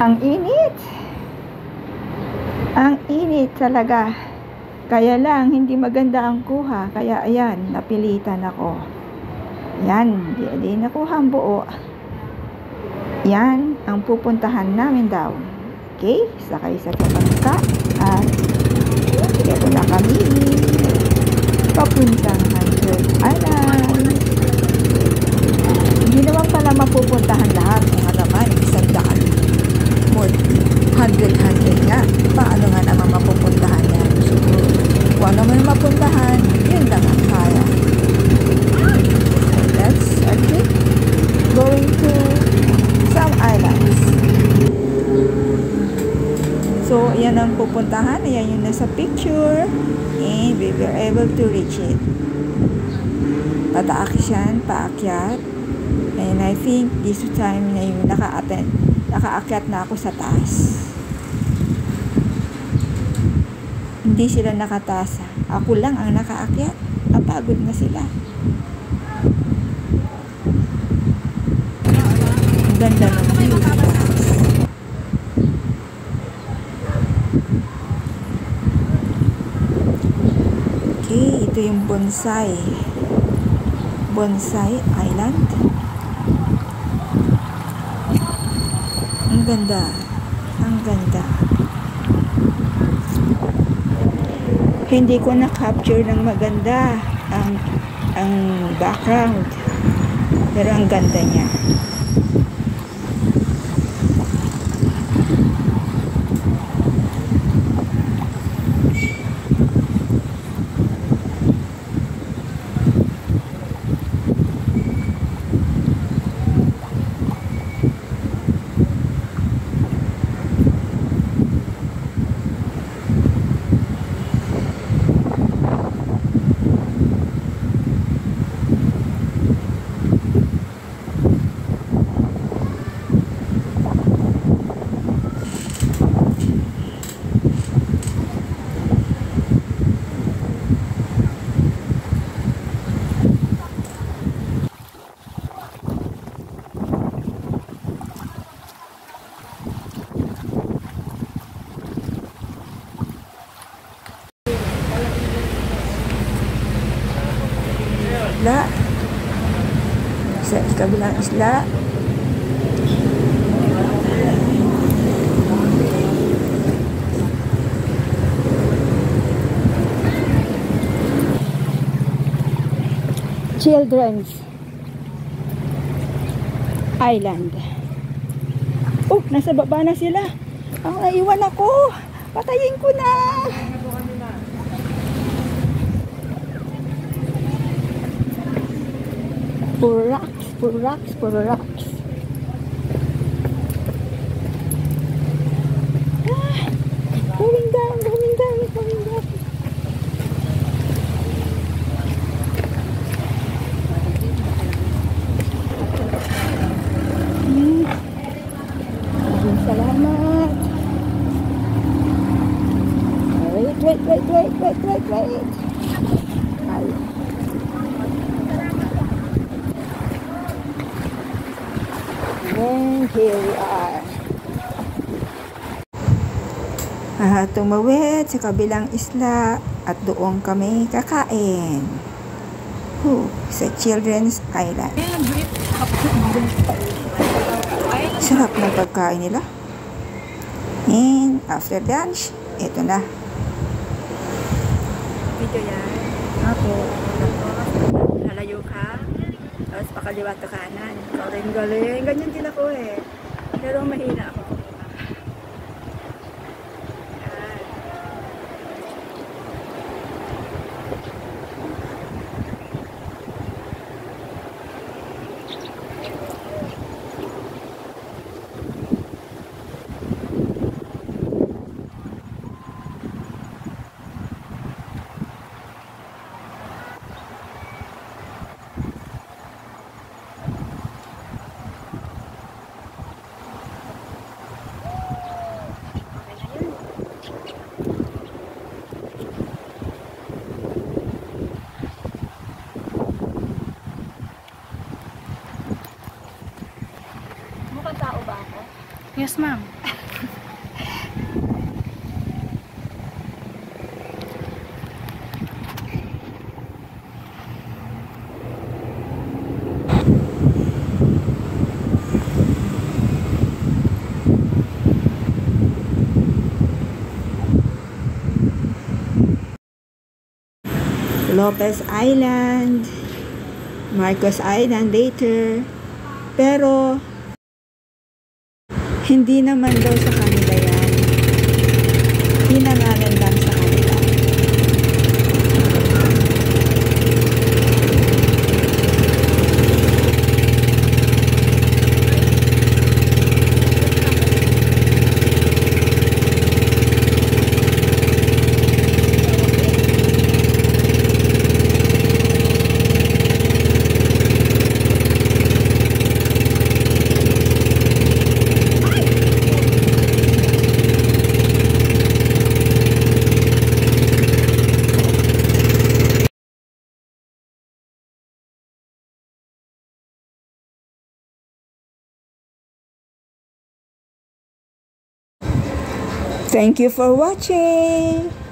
Ang init. Ang init talaga. Kaya lang, hindi maganda ang kuha. Kaya ayan, napilitan ako. Yan, di nakuha ang buo. Yan, ang pupuntahan namin daw. Okay, sakay sa bangka. At ito na kami. Papuntang 100 Island. Hindi naman pala mapupuntahan lahat. Mga naman, isang daan. More 100 nga. Paano nga naman mapupuntahan yan? So, kung ano man mapuntahan, yun lang ang kaya. So, that's a trip going to some islands. So, yan ang pupuntahan. Ayan yung nasa picture. And we were able to reach it. Pataakis yan, paakyat. And I think this time na yung nakaakyat na ako sa taas. Hindi sila nakataas. Ako lang ang nakaakyat. Napagod na sila. Ang ganda ng view. Okay, ito yung Bonsai Island. Ang ganda. Ang ganda. Hindi ko na-capture ng maganda ang background. Pero ang ganda niya. Isla. Sa kabilang isla. Children's Island. Oh, nasa baba na sila. Ang naiwan ako. Patayin ko na. Puro rocks, puro rocks, puro rocks. Ah, going down, going down, going down. Salamat. Wait. Ay. And here we are. Tumawid sa kabilang isla at doon kami kakain. Sa Children's Island. Sarap ng pagkain nila. And after lunch, ito na. Video yan. Ako. Lalayo ka. Tapos pakaliwa to kanan. Galing. Ganyan din ako eh. Pero mahina ako. Yes, ma'am. Lopez Island, Marcos Island later. Pero, hindi naman daw sa kanila yan. Pinangalan lang sa kanila. Thank you for watching.